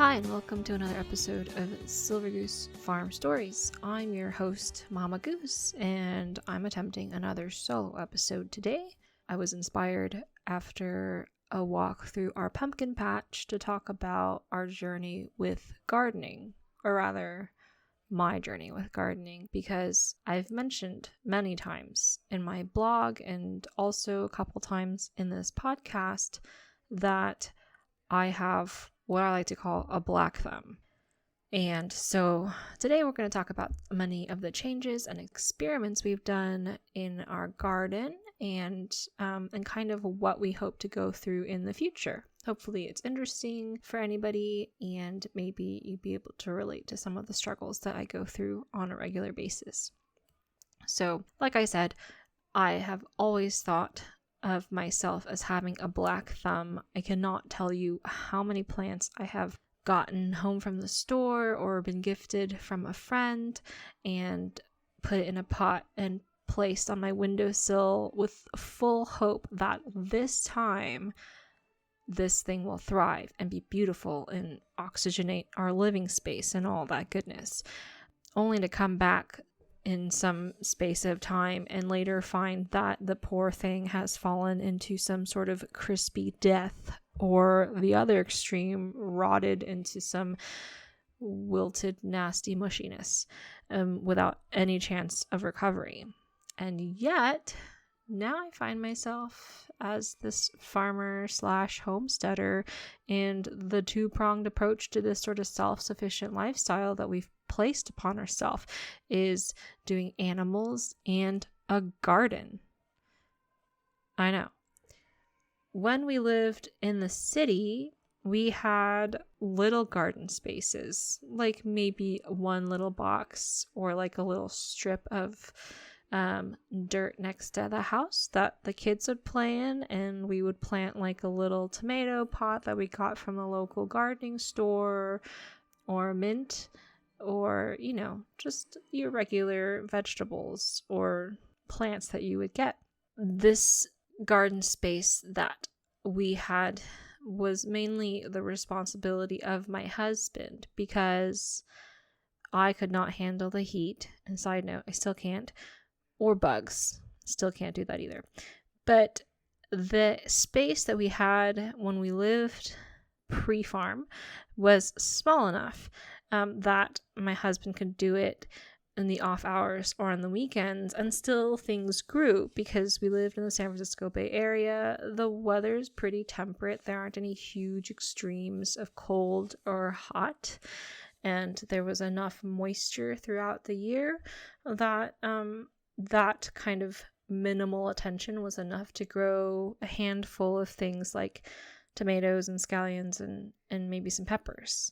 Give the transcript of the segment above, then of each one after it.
Hi, and welcome to another episode of Silver Goose Farm Stories. I'm your host, Mama Goose, and I'm attempting another solo episode today. I was inspired after a walk through our pumpkin patch to talk about our journey with gardening, or rather, my journey with gardening, because I've mentioned many times in my blog and also a couple times in this podcast that I have what I like to call a black thumb. And so today we're going to talk about many of the changes and experiments we've done in our garden and kind of what we hope to go through in the future. Hopefully it's interesting for anybody, and maybe you'd be able to relate to some of the struggles that I go through on a regular basis. So, like I said, I have always thought of myself as having a black thumb. I cannot tell you how many plants I have gotten home from the store or been gifted from a friend and put it in a pot and placed on my windowsill with full hope that this time this thing will thrive and be beautiful and oxygenate our living space and all that goodness, only to come back in some space of time and later find that the poor thing has fallen into some sort of crispy death, or the other extreme, rotted into some wilted, nasty mushiness without any chance of recovery. And yet, now I find myself as this farmer / homesteader, and the two-pronged approach to this sort of self-sufficient lifestyle that we've placed upon ourselves is doing animals and a garden. I know. When we lived in the city, we had little garden spaces, like maybe one little box or like a little strip of dirt next to the house that the kids would play in, and we would plant like a little tomato pot that we got from a local gardening store, or mint, or, you know, just your regular vegetables or plants that you would get. This garden space that we had was mainly the responsibility of my husband, because I could not handle the heat. And side note, I still can't. Or bugs. Still can't do that either. But the space that we had when we lived pre-farm was small enough that my husband could do it in the off hours or on the weekends, and still things grew because we lived in the San Francisco Bay Area. The weather's pretty temperate. There aren't any huge extremes of cold or hot, and there was enough moisture throughout the year that that kind of minimal attention was enough to grow a handful of things like tomatoes and scallions and maybe some peppers.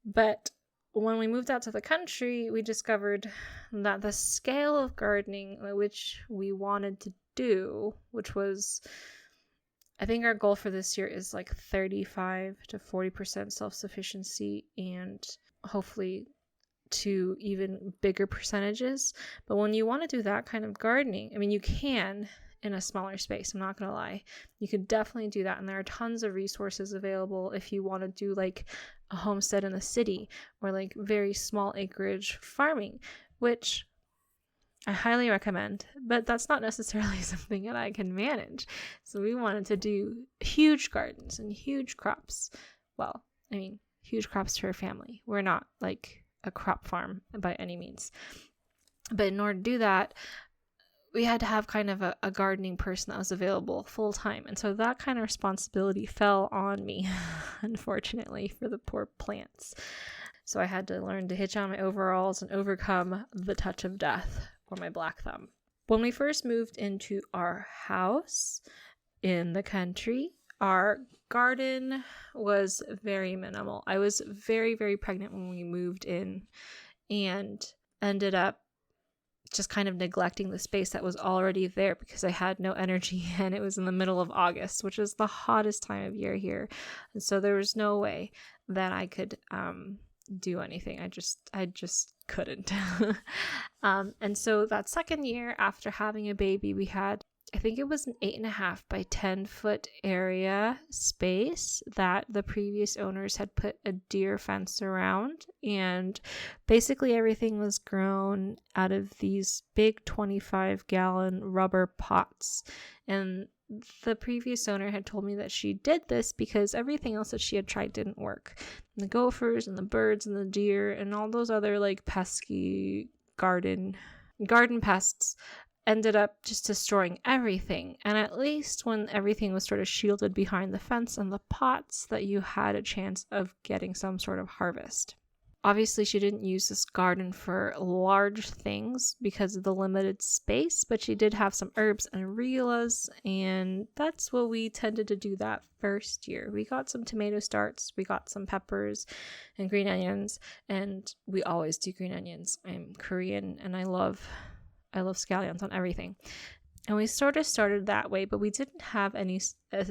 But when we moved out to the country, we discovered that the scale of gardening which we wanted to do, which was, I think our goal for this year is like 35 to 40% self-sufficiency, and hopefully to even bigger percentages. But when you want to do that kind of gardening, I mean, you can in a smaller space, I'm not gonna lie. You could definitely do that, and there are tons of resources available if you want to do like a homestead in the city, or like very small acreage farming, which I highly recommend, but that's not necessarily something that I can manage. So we wanted to do huge gardens and huge crops. Well, I mean, huge crops for a family. We're not like a crop farm by any means. But in order to do that, we had to have kind of a gardening person that was available full time. And so that kind of responsibility fell on me, unfortunately, for the poor plants. So I had to learn to hitch on my overalls and overcome the touch of death, or my black thumb. When we first moved into our house in the country, our garden was very minimal. I was very, very pregnant when we moved in, and ended up just kind of neglecting the space that was already there because I had no energy, and it was in the middle of August, which is the hottest time of year here. And so there was no way that I could do anything. I just couldn't. And so that second year after having a baby, we had I think it was an 8.5 by 10-foot area space that the previous owners had put a deer fence around, and basically everything was grown out of these big 25-gallon rubber pots. And the previous owner had told me that she did this because everything else that she had tried didn't work. And the gophers and the birds and the deer and all those other like pesky garden pests ended up just destroying everything. And at least when everything was sort of shielded behind the fence and the pots, that you had a chance of getting some sort of harvest. Obviously, she didn't use this garden for large things because of the limited space, but she did have some herbs and areolas, and that's what we tended to do that first year. We got some tomato starts, we got some peppers and green onions, and we always do green onions. I'm Korean and I love scallions on everything. And we sort of started that way, but we didn't have any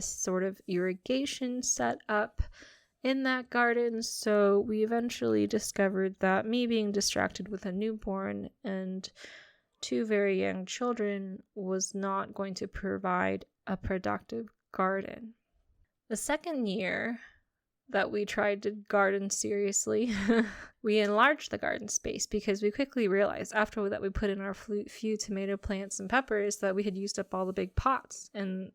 sort of irrigation set up in that garden. So we eventually discovered that me being distracted with a newborn and 2 very young children was not going to provide a productive garden. The second year that we tried to garden seriously, we enlarged the garden space because we quickly realized after that we put in our few tomato plants and peppers that we had used up all the big pots, and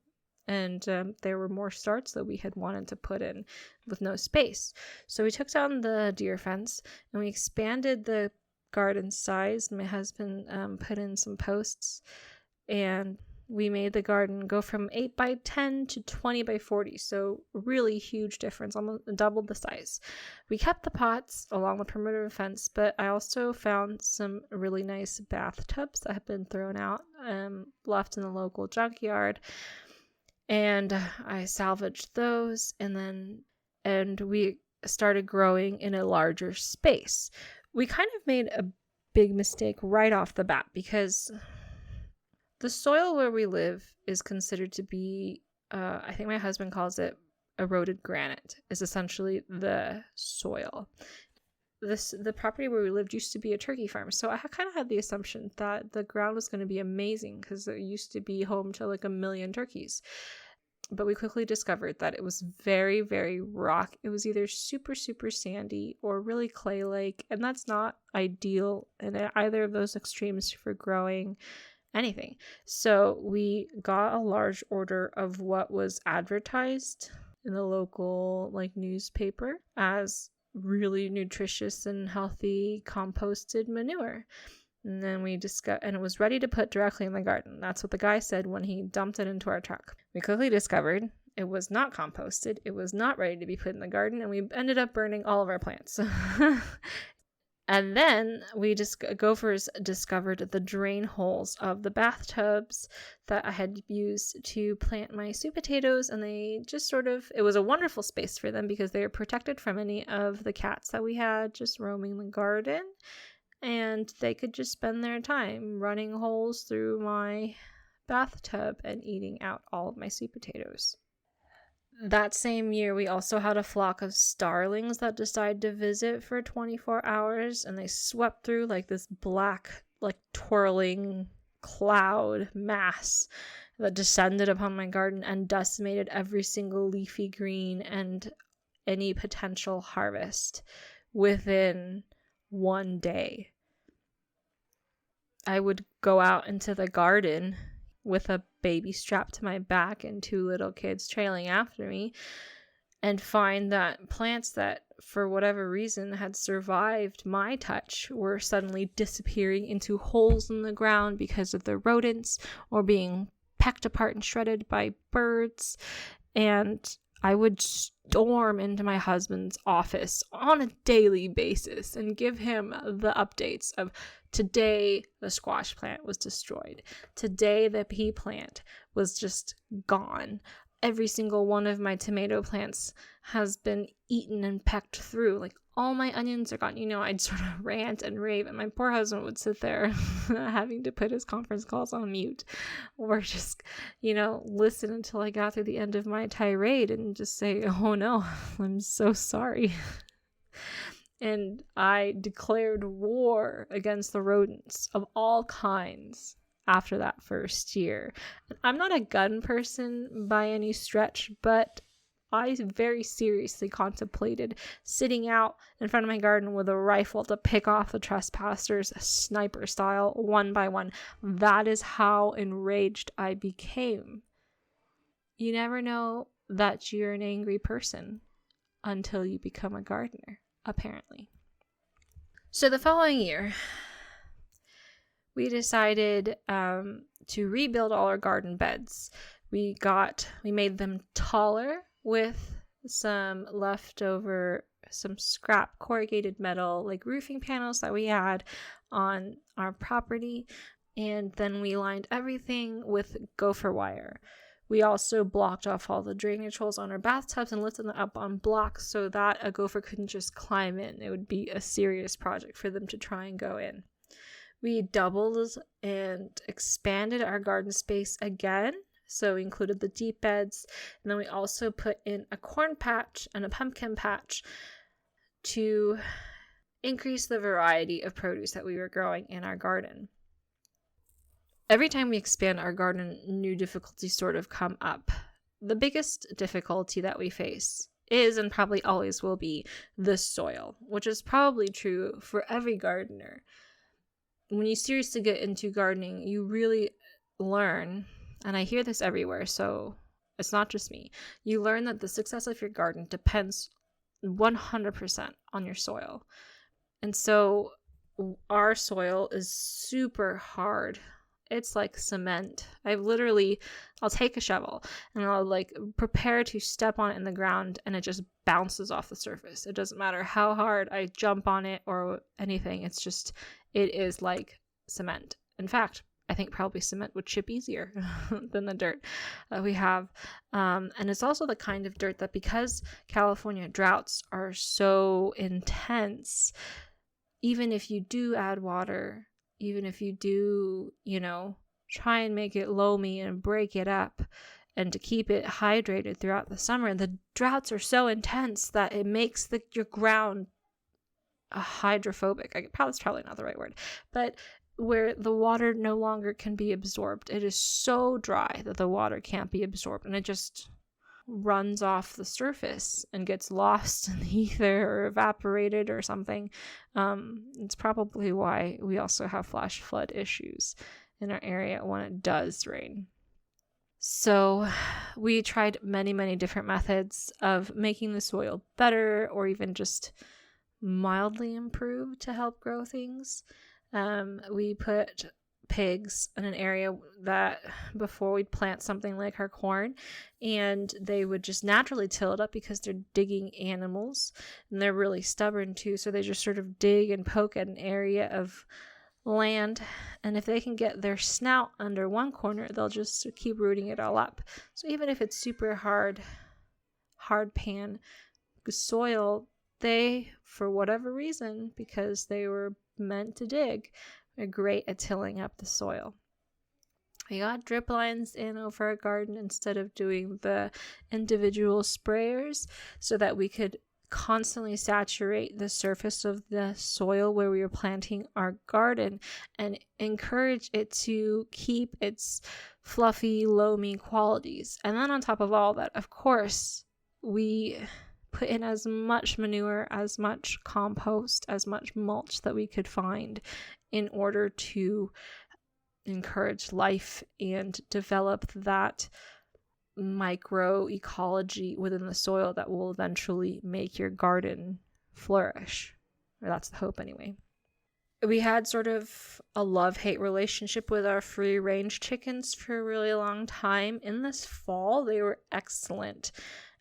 there were more starts that we had wanted to put in with no space. So we took down the deer fence and we expanded the garden size. My husband put in some posts, and we made the garden go from 8 by 10 to 20 by 40. So really huge difference, almost doubled the size. We kept the pots along the perimeter of the fence, but I also found some really nice bathtubs that had been thrown out, left in the local junkyard. And I salvaged those, and we started growing in a larger space. We kind of made a big mistake right off the bat because the soil where we live is considered to be, I think my husband calls it eroded granite, is essentially the soil. The property where we lived used to be a turkey farm, so I kind of had the assumption that the ground was going to be amazing because it used to be home to like 1 million turkeys. But we quickly discovered that it was very, very rock. It was either super, super sandy or really clay-like, and that's not ideal in either of those extremes for growing anything. So we got a large order of what was advertised in the local newspaper as really nutritious and healthy composted manure. And then we discovered, and it was ready to put directly in the garden. That's what the guy said when he dumped it into our truck. We quickly discovered it was not composted. It was not ready to be put in the garden, and we ended up burning all of our plants. And then gophers discovered the drain holes of the bathtubs that I had used to plant my sweet potatoes, and they just it was a wonderful space for them because they were protected from any of the cats that we had just roaming the garden, and they could just spend their time running holes through my bathtub and eating out all of my sweet potatoes. That same year, we also had a flock of starlings that decided to visit for 24 hours, and they swept through this black, twirling cloud mass that descended upon my garden and decimated every single leafy green and any potential harvest within 1 day. I would go out into the garden with a baby strapped to my back and 2 little kids trailing after me, and find that plants that, for whatever reason, had survived my touch were suddenly disappearing into holes in the ground because of the rodents or being pecked apart and shredded by birds. And I would storm into my husband's office on a daily basis and give him the updates of, today the squash plant was destroyed. Today the pea plant was just gone. Every single one of my tomato plants has been eaten and pecked through. All my onions are gone. I'd sort of rant and rave, and my poor husband would sit there having to put his conference calls on mute or just, listen until I got through the end of my tirade and just say, oh no, I'm so sorry. And I declared war against the rodents of all kinds after that first year. I'm not a gun person by any stretch, but I very seriously contemplated sitting out in front of my garden with a rifle to pick off the trespassers, sniper style, one by one. That is how enraged I became. You never know that you're an angry person until you become a gardener, apparently. So the following year, we decided to rebuild all our garden beds. We made them taller with some scrap corrugated metal, like roofing panels that we had on our property. And then we lined everything with gopher wire. We also blocked off all the drainage holes on our bathtubs and lifted them up on blocks so that a gopher couldn't just climb in. It would be a serious project for them to try and go in. We doubled and expanded our garden space again. So we included the deep beds, and then we also put in a corn patch and a pumpkin patch to increase the variety of produce that we were growing in our garden. Every time we expand our garden, new difficulties sort of come up. The biggest difficulty that we face is, and probably always will be, the soil, which is probably true for every gardener. When you seriously get into gardening, you really learn, and I hear this everywhere, so it's not just me, you learn that the success of your garden depends 100% on your soil. And so our soil is super hard. It's like cement. I'll take a shovel and I'll prepare to step on it in the ground, and it just bounces off the surface. It doesn't matter how hard I jump on it or anything. It is like cement. In fact, I think probably cement would chip easier than the dirt that we have. And it's also the kind of dirt that, because California droughts are so intense, even if you do add water, even if you do, try and make it loamy and break it up and to keep it hydrated throughout the summer, the droughts are so intense that it makes your ground hydrophobic. That's probably not the right word, but where the water no longer can be absorbed. It is so dry that the water can't be absorbed, and it just runs off the surface and gets lost in the ether or evaporated or something. It's probably why we also have flash flood issues in our area when it does rain. So we tried many, many different methods of making the soil better or even just mildly improved to help grow things. We put pigs in an area that before we'd plant something like our corn, and they would just naturally till it up because they're digging animals, and they're really stubborn too, so they just sort of dig and poke at an area of land, and if they can get their snout under one corner, they'll just keep rooting it all up. So even if it's super hard pan soil, they, for whatever reason, because they were meant to dig, are great at tilling up the soil. We got drip lines in over our garden instead of doing the individual sprayers, so that we could constantly saturate the surface of the soil where we were planting our garden and encourage it to keep its fluffy, loamy qualities. And then on top of all that, of course, we put in as much manure, as much compost, as much mulch that we could find in order to encourage life and develop that microecology within the soil that will eventually make your garden flourish. Or that's the hope anyway. We had sort of a love-hate relationship with our free-range chickens for a really long time. In this fall, they were excellent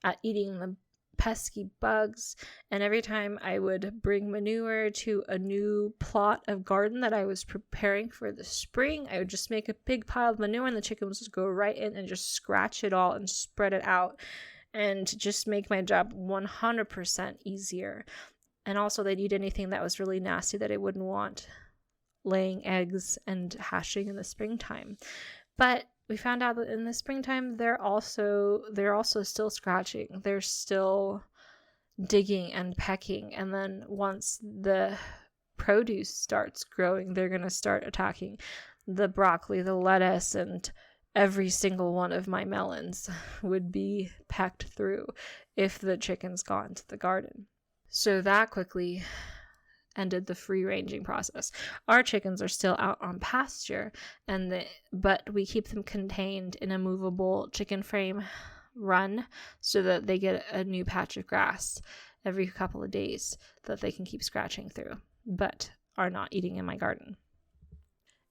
at eating the pesky bugs, and every time I would bring manure to a new plot of garden that I was preparing for the spring, I would just make a big pile of manure, and the chickens would go right in and just scratch it all and spread it out and just make my job 100% easier. And also they'd eat anything that was really nasty that I wouldn't want laying eggs and hatching in the springtime. But we found out that in the springtime, they're also still scratching. They're still digging and pecking. And then once the produce starts growing, they're going to start attacking the broccoli, the lettuce, and every single one of my melons would be pecked through if the chickens got into the garden. So that quickly ended the free ranging process. Our chickens are still out on pasture, but we keep them contained in a movable chicken frame run so that they get a new patch of grass every couple of days that they can keep scratching through, but are not eating in my garden.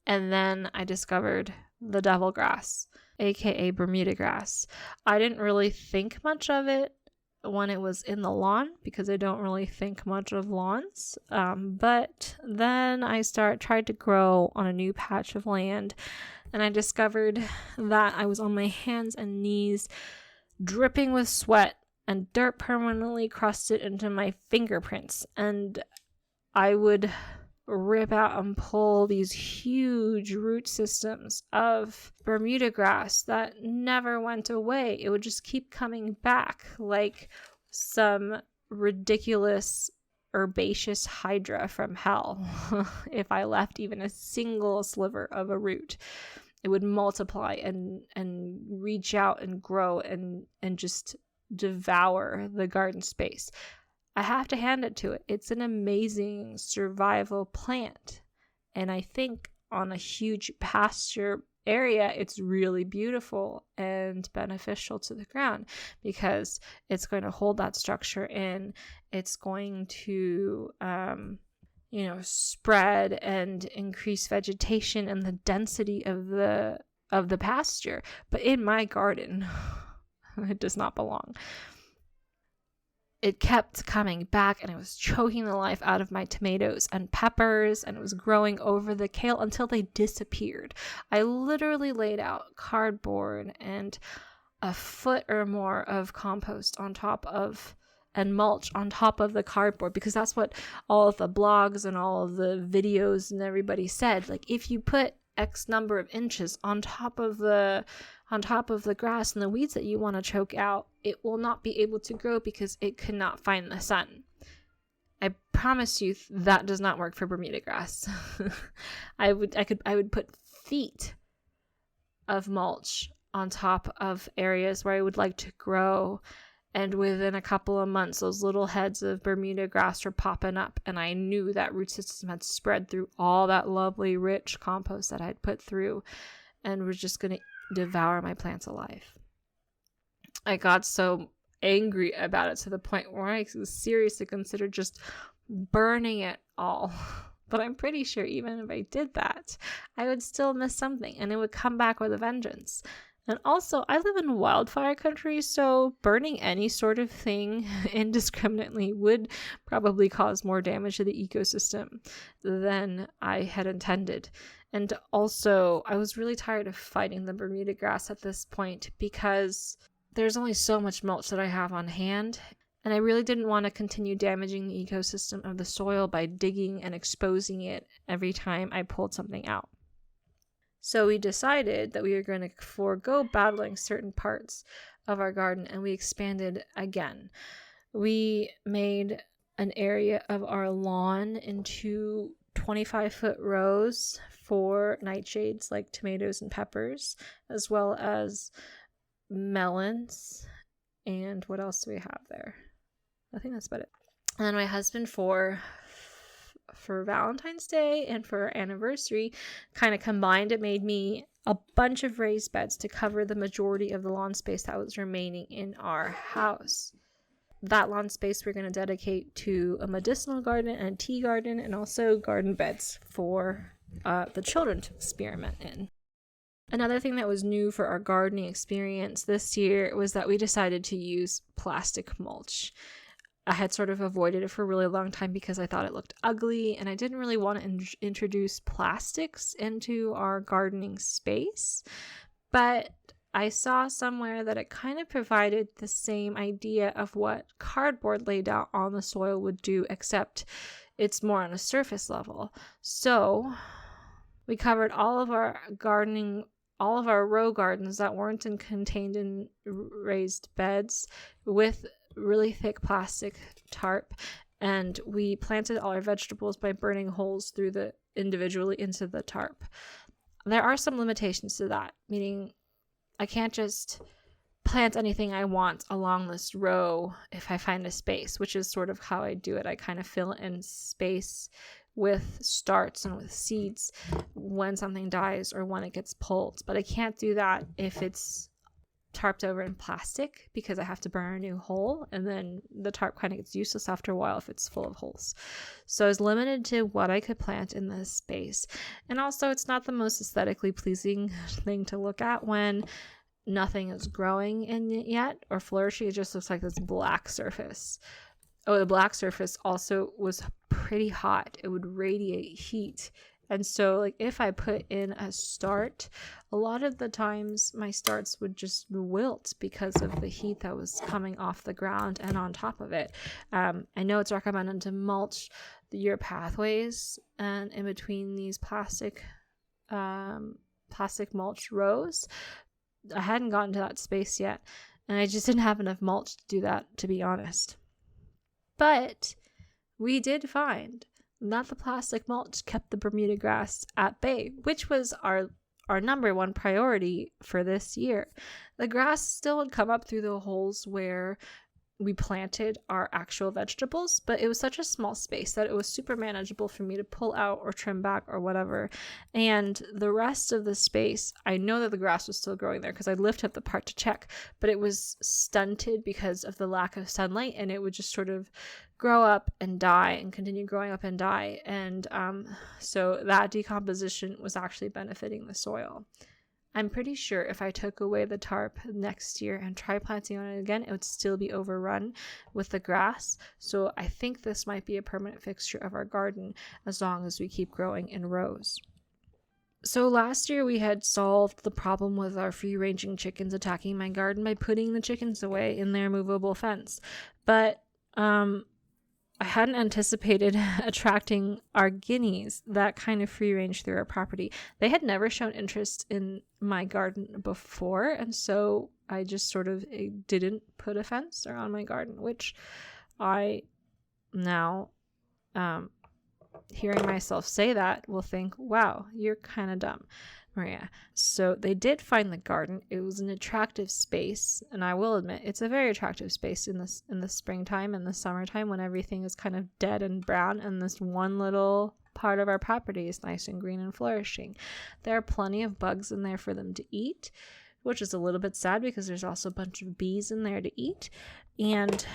And then I discovered the devil grass, aka Bermuda grass. I didn't really think much of it when it was in the lawn because I don't really think much of lawns. But then I tried to grow on a new patch of land, and I discovered that I was on my hands and knees dripping with sweat and dirt permanently crusted into my fingerprints. And I would rip out and pull these huge root systems of Bermuda grass that never went away. It would just keep coming back like some ridiculous herbaceous hydra from hell. If I left even a single sliver of a root, it would multiply and reach out and grow and just devour the garden space. I have to hand it to it. It's an amazing survival plant. And I think on a huge pasture area, it's really beautiful and beneficial to the ground because it's going to hold that structure in. It's going to, spread and increase vegetation and the density of the pasture. But in my garden, it does not belong. It kept coming back and it was choking the life out of my tomatoes and peppers, and it was growing over the kale until they disappeared. I literally laid out cardboard and a foot or more of compost on top of and mulch on top of the cardboard because that's what all of the blogs and all of the videos and everybody said. Like, if you put X number of inches on top of the grass and the weeds that you want to choke out, it will not be able to grow because it could not find the sun. I promise you that does not work for Bermuda grass. I would put feet of mulch on top of areas where I would like to grow, and within a couple of months those little heads of Bermuda grass were popping up, and I knew that root system had spread through all that lovely rich compost that I'd put through and was just going to devour my plants alive. I got so angry about it to the point where I seriously considered just burning it all. But I'm pretty sure even if I did that, I would still miss something and it would come back with a vengeance. And also, I live in wildfire country, so burning any sort of thing indiscriminately would probably cause more damage to the ecosystem than I had intended. And also, I was really tired of fighting the Bermuda grass at this point because there's only so much mulch that I have on hand, and I really didn't want to continue damaging the ecosystem of the soil by digging and exposing it every time I pulled something out. So we decided that we were going to forego battling certain parts of our garden, and we expanded again. We made an area of our lawn into 25-foot rows for nightshades like tomatoes and peppers, as well as melons. And what else do we have there? I think that's about it. And then my husband for Valentine's Day and for our anniversary kind of combined, it made me a bunch of raised beds to cover the majority of the lawn space that was remaining in our house. That lawn space we're going to dedicate to a medicinal garden and a tea garden, and also garden beds for the children to experiment in. Another thing that was new for our gardening experience this year was that we decided to use plastic mulch. I had sort of avoided it for a really long time because I thought it looked ugly, and I didn't really want to introduce plastics into our gardening space. But I saw somewhere that it kind of provided the same idea of what cardboard laid out on the soil would do, except it's more on a surface level. So we covered all of our row gardens that weren't contained in raised beds with really thick plastic tarp, and we planted all our vegetables by burning holes individually into the tarp. there are some limitations to that, meaning I can't just plant anything I want along this row if I find a space, which is sort of how I do it. I kind of fill in space with starts and with seeds when something dies or when it gets pulled. But I can't do that if it's tarped over in plastic, because I have to burn a new hole, and then the tarp kind of gets useless after a while if it's full of holes. So I was limited to what I could plant in this space. And also, it's not the most aesthetically pleasing thing to look at when nothing is growing in it yet or flourishing. It just looks like this black surface. Oh, the black surface also was pretty hot. It would radiate heat. And so, like, if I put in a start, a lot of the times my starts would just wilt because of the heat that was coming off the ground and on top of it. I know it's recommended to mulch your pathways and in between these plastic mulch rows. I hadn't gotten to that space yet, and I just didn't have enough mulch to do that, to be honest. But we did find that the plastic mulch kept the Bermuda grass at bay, which was our number one priority for this year. The grass still would come up through the holes where we planted our actual vegetables, but it was such a small space that it was super manageable for me to pull out or trim back or whatever. And the rest of the space, I know that the grass was still growing there because I lifted up the part to check, but it was stunted because of the lack of sunlight, and it would just sort of grow up and die and continue growing up and die. And so that decomposition was actually benefiting the soil. I'm pretty sure if I took away the tarp next year and tried planting on it again, it would still be overrun with the grass. So I think this might be a permanent fixture of our garden as long as we keep growing in rows. So last year we had solved the problem with our free-ranging chickens attacking my garden by putting the chickens away in their movable fence. But I hadn't anticipated attracting our guineas that kind of free range through our property. They had never shown interest in my garden before, and so I just sort of didn't put a fence around my garden, which I now, hearing myself say that, will think, wow, you're kind of dumb, Maria. So they did find the garden. It was an attractive space, and I will admit it's a very attractive space in the springtime and the summertime when everything is kind of dead and brown, and this one little part of our property is nice and green and flourishing. There are plenty of bugs in there for them to eat, which is a little bit sad because there's also a bunch of bees in there to eat. And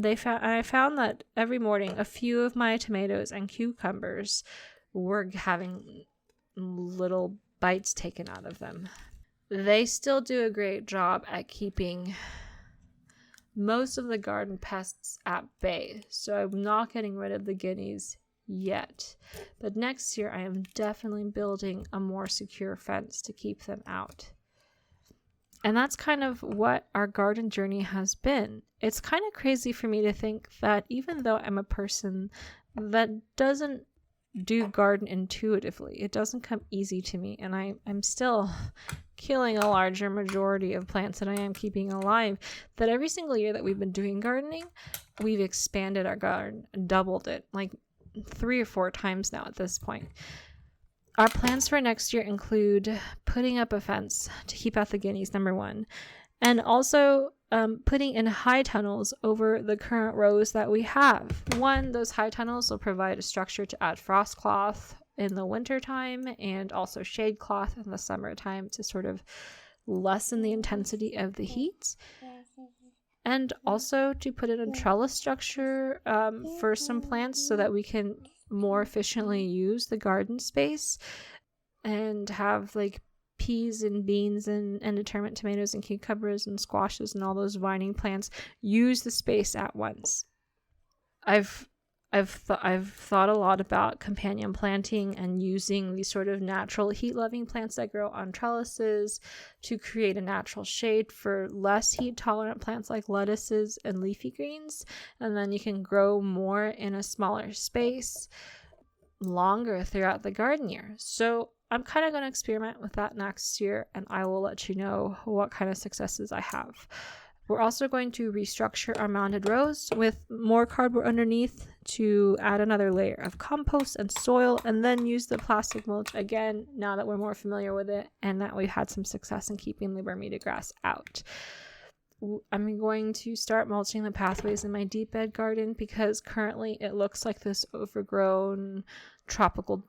I found that every morning a few of my tomatoes and cucumbers were having little bites taken out of them. They still do a great job at keeping most of the garden pests at bay, so I'm not getting rid of the guineas yet. But next year I am definitely building a more secure fence to keep them out. And that's kind of what our garden journey has been. It's kind of crazy for me to think that even though I'm a person that doesn't do garden intuitively, it doesn't come easy to me, and I'm still killing a larger majority of plants than I am keeping alive, that every single year that we've been doing gardening, we've expanded our garden, doubled it, like 3 or 4 times now at this point. Our plans for next year include putting up a fence to keep out the guineas, number one, and also putting in high tunnels over the current rows that we have. One, those high tunnels will provide a structure to add frost cloth in the wintertime and also shade cloth in the summertime to sort of lessen the intensity of the heat. And also to put in a trellis structure for some plants so that we can more efficiently use the garden space and have like peas and beans and indeterminate tomatoes and cucumbers and squashes and all those vining plants use the space at once. I've thought a lot about companion planting and using these sort of natural heat-loving plants that grow on trellises to create a natural shade for less heat-tolerant plants like lettuces and leafy greens. And then you can grow more in a smaller space longer throughout the garden year. So I'm kind of going to experiment with that next year, and I will let you know what kind of successes I have. We're also going to restructure our mounded rows with more cardboard underneath to add another layer of compost and soil, and then use the plastic mulch again now that we're more familiar with it and that we've had some success in keeping the Bermuda grass out. I'm going to start mulching the pathways in my deep bed garden because currently it looks like this overgrown tropical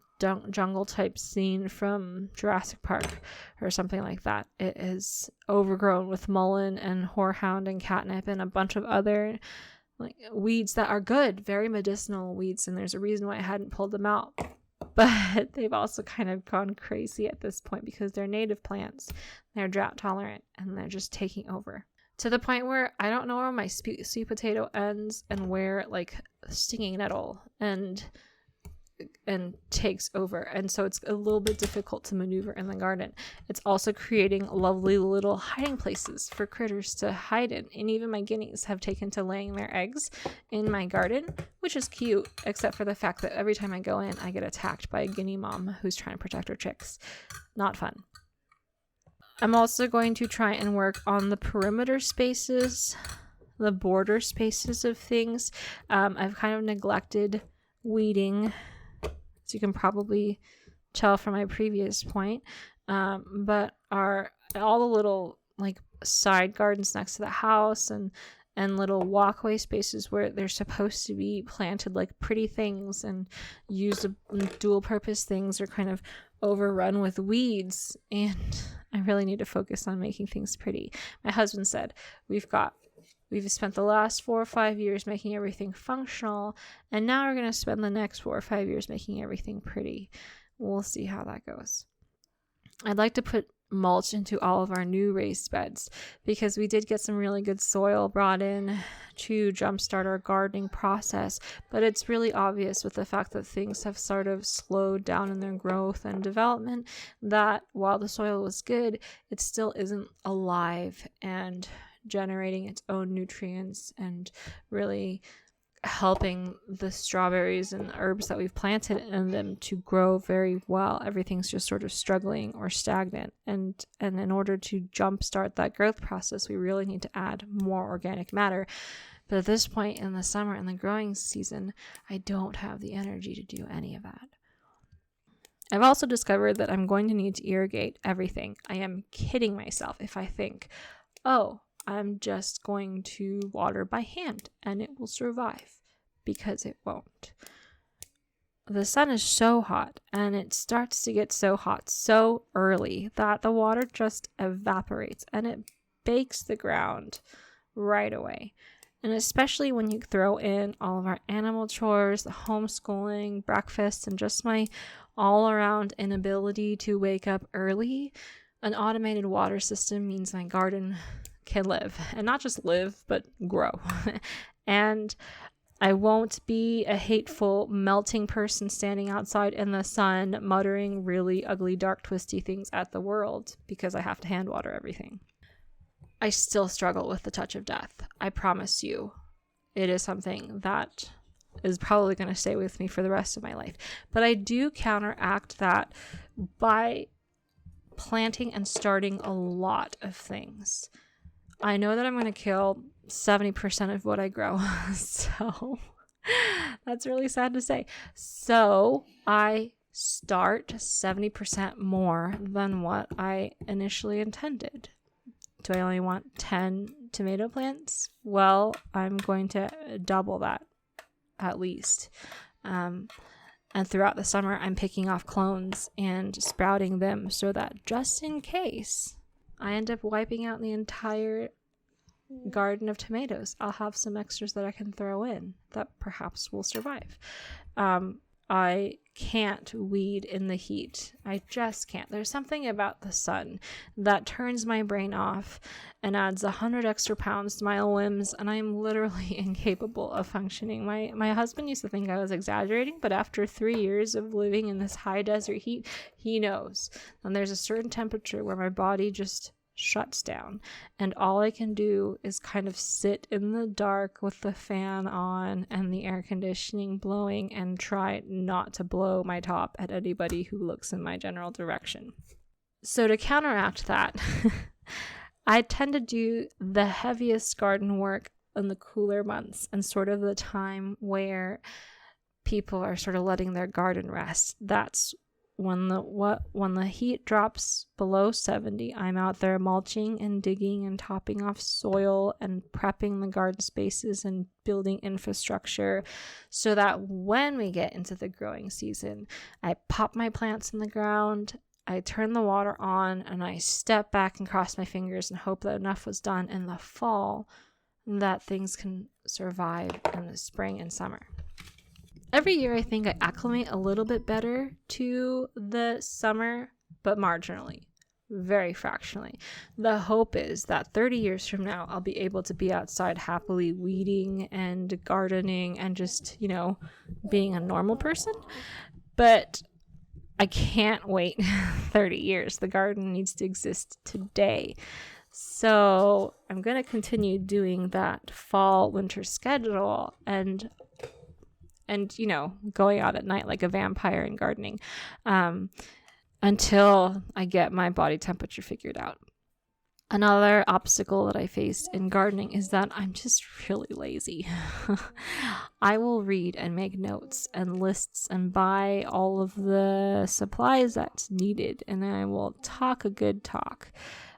jungle type scene from Jurassic Park or something like that. It is overgrown with mullein and horehound and catnip and a bunch of other like weeds that are good, very medicinal weeds, and there's a reason why I hadn't pulled them out. But they've also kind of gone crazy at this point because they're native plants, they're drought tolerant, and they're just taking over. To the point where I don't know where my sweet potato ends and where like stinging nettle and takes over, and so it's a little bit difficult to maneuver in the garden. It's also creating lovely little hiding places for critters to hide in, and even my guineas have taken to laying their eggs in my garden, which is cute, except for the fact that every time I go in I get attacked by a guinea mom who's trying to protect her chicks. Not fun. I'm also going to try and work on the perimeter spaces, the border spaces of things. I've kind of neglected weeding, as you can probably tell from my previous point, but all the little like side gardens next to the house and little walkway spaces where they're supposed to be planted like pretty things and used dual purpose things are kind of overrun with weeds, and I really need to focus on making things pretty. My husband said we've spent the last 4 or 5 years making everything functional, and now we're going to spend the next 4 or 5 years making everything pretty. We'll see how that goes. I'd like to put mulch into all of our new raised beds because we did get some really good soil brought in to jumpstart our gardening process, but it's really obvious with the fact that things have sort of slowed down in their growth and development that while the soil was good, it still isn't alive and generating its own nutrients and really helping the strawberries and herbs that we've planted in them to grow very well. Everything's just sort of struggling or stagnant, and in order to jumpstart that growth process, we really need to add more organic matter. But at this point in the summer and the growing season, I don't have the energy to do any of that. I've also discovered that I'm going to need to irrigate everything. I am kidding myself if I think, oh, I'm just going to water by hand and it will survive, because it won't. The sun is so hot, and it starts to get so hot so early that the water just evaporates and it bakes the ground right away. And especially when you throw in all of our animal chores, the homeschooling, breakfast, and just my all-around inability to wake up early, an automated water system means my garden can live, and not just live, but grow. And I won't be a hateful, melting person standing outside in the sun, muttering really ugly, dark, twisty things at the world because I have to hand water everything. I still struggle with the touch of death. I promise you, it is something that is probably going to stay with me for the rest of my life. But I do counteract that by planting and starting a lot of things. I know that I'm going to kill 70% of what I grow, so that's really sad to say. So I start 70% more than what I initially intended. Do I only want 10 tomato plants? Well, I'm going to double that at least. And throughout the summer, I'm picking off clones and sprouting them so that just in case I end up wiping out the entire garden of tomatoes, I'll have some extras that I can throw in that perhaps will survive. I can't weed in the heat. I just can't. There's something about the sun that turns my brain off and adds 100 extra pounds to my limbs, and I'm literally incapable of functioning. My husband used to think I was exaggerating, but after 3 years of living in this high desert heat, he knows. And there's a certain temperature where my body just shuts down, and all I can do is kind of sit in the dark with the fan on and the air conditioning blowing and try not to blow my top at anybody who looks in my general direction. So to counteract that, I tend to do the heaviest garden work in the cooler months and sort of the time where people are sort of letting their garden rest. That's when the heat drops below 70. I'm out there mulching and digging and topping off soil and prepping the garden spaces and building infrastructure so that when we get into the growing season, I pop my plants in the ground, I turn the water on, and I step back and cross my fingers and hope that enough was done in the fall that things can survive in the spring and summer. Every year, I think I acclimate a little bit better to the summer, but marginally, very fractionally. The hope is that 30 years from now, I'll be able to be outside happily weeding and gardening and just, being a normal person. But I can't wait 30 years. The garden needs to exist today. So I'm going to continue doing that fall winter schedule and going out at night like a vampire and gardening until I get my body temperature figured out. Another obstacle that I face in gardening is that I'm just really lazy. I will read and make notes and lists and buy all of the supplies that's needed, and I will talk a good talk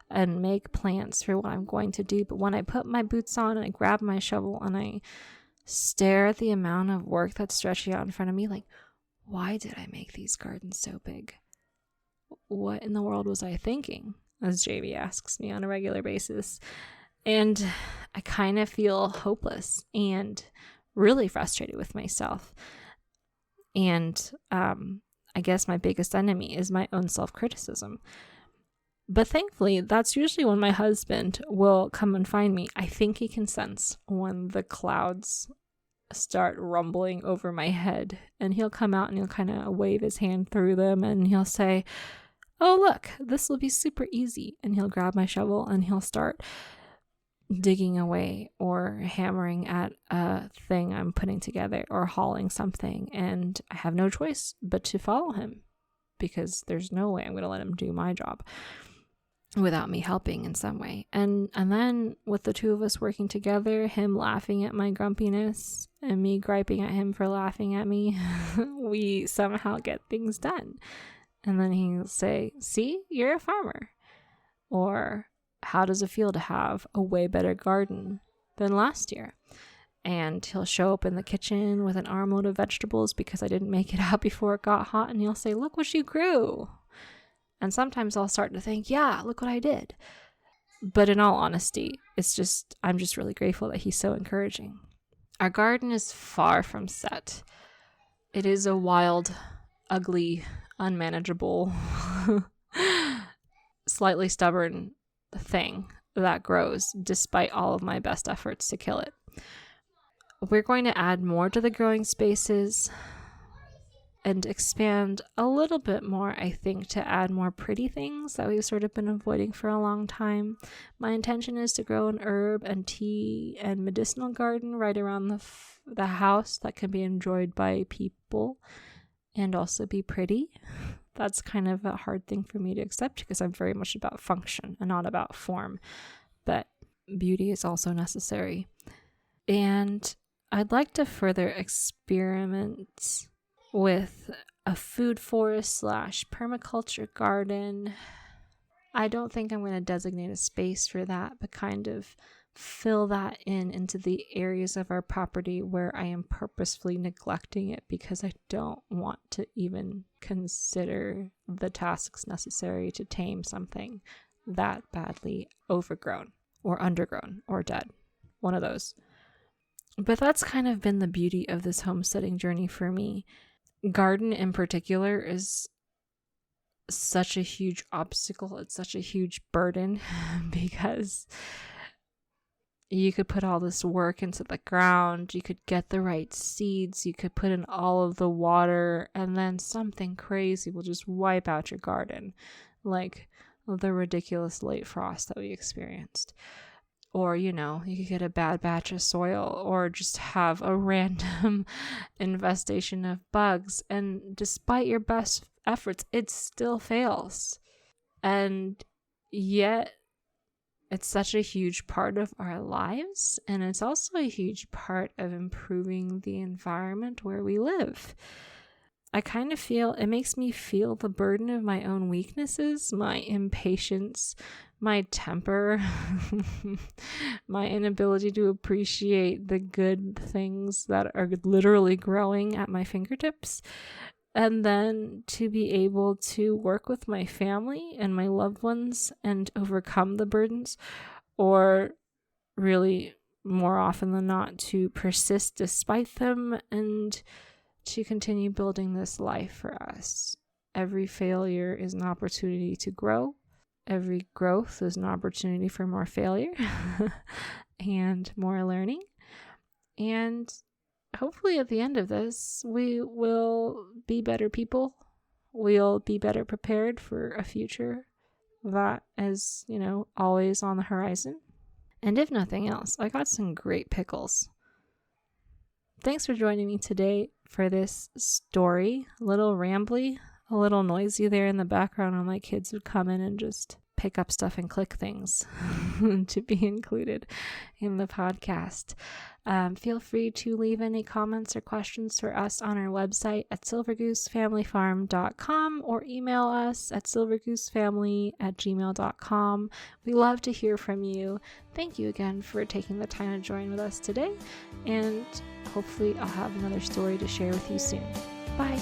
and make plans for what I'm going to do. But when I put my boots on and I grab my shovel and I stare at the amount of work that's stretching out in front of me, like, why did I make these gardens so big? What in the world was I thinking? As Jamie asks me on a regular basis. And I kind of feel hopeless and really frustrated with myself. And I guess my biggest enemy is my own self-criticism. But thankfully, that's usually when my husband will come and find me. I think he can sense when the clouds start rumbling over my head. And he'll come out and he'll kind of wave his hand through them and he'll say, oh, look, this will be super easy. And he'll grab my shovel and he'll start digging away or hammering at a thing I'm putting together or hauling something. And I have no choice but to follow him because there's no way I'm going to let him do my job without me helping in some way. And then with the two of us working together, him laughing at my grumpiness and me griping at him for laughing at me, we somehow get things done. And then he'll say, see, you're a farmer. Or how does it feel to have a way better garden than last year? And he'll show up in the kitchen with an armload of vegetables because I didn't make it out before it got hot. And he'll say, look what you grew. And sometimes I'll start to think, yeah, look what I did. But in all honesty, I'm just really grateful that he's so encouraging. Our garden is far from set. It is a wild, ugly, unmanageable, slightly stubborn thing that grows despite all of my best efforts to kill it. We're going to add more to the growing spaces and expand a little bit more, I think, to add more pretty things that we've sort of been avoiding for a long time. My intention is to grow an herb and tea and medicinal garden right around the house that can be enjoyed by people and also be pretty. That's kind of a hard thing for me to accept because I'm very much about function and not about form. But beauty is also necessary. And I'd like to further experiment with a food forest / permaculture garden. I don't think I'm going to designate a space for that, but kind of fill that into the areas of our property where I am purposefully neglecting it because I don't want to even consider the tasks necessary to tame something that badly overgrown or undergrown or dead. One of those. But that's kind of been the beauty of this homesteading journey for me. Garden in particular is such a huge obstacle. It's such a huge burden because you could put all this work into the ground. You could get the right seeds. You could put in all of the water, and then something crazy will just wipe out your garden, like the ridiculous late frost that we experienced. Or, you could get a bad batch of soil or just have a random infestation of bugs. And despite your best efforts, it still fails. And yet It's such a huge part of our lives, and it's also a huge part of improving the environment where we live. I kind of feel, it makes me feel the burden of my own weaknesses, my impatience, my temper, my inability to appreciate the good things that are literally growing at my fingertips. And then to be able to work with my family and my loved ones and overcome the burdens, or really more often than not to persist despite them and to continue building this life for us. Every failure is an opportunity to grow. Every growth is an opportunity for more failure and more learning. And hopefully at the end of this, we will be better people. We'll be better prepared for a future that is, always on the horizon. And if nothing else, I got some great pickles. Thanks for joining me today for this story. A little rambly, a little noisy there in the background when my kids would come in and just pick up stuff and click things to be included in the podcast. Feel free to leave any comments or questions for us on our website at silvergoosefamilyfarm.com or email us at silvergoosefamily@gmail.com. We love to hear from you. Thank you again for taking the time to join with us today, and hopefully I'll have another story to share with you soon. Bye.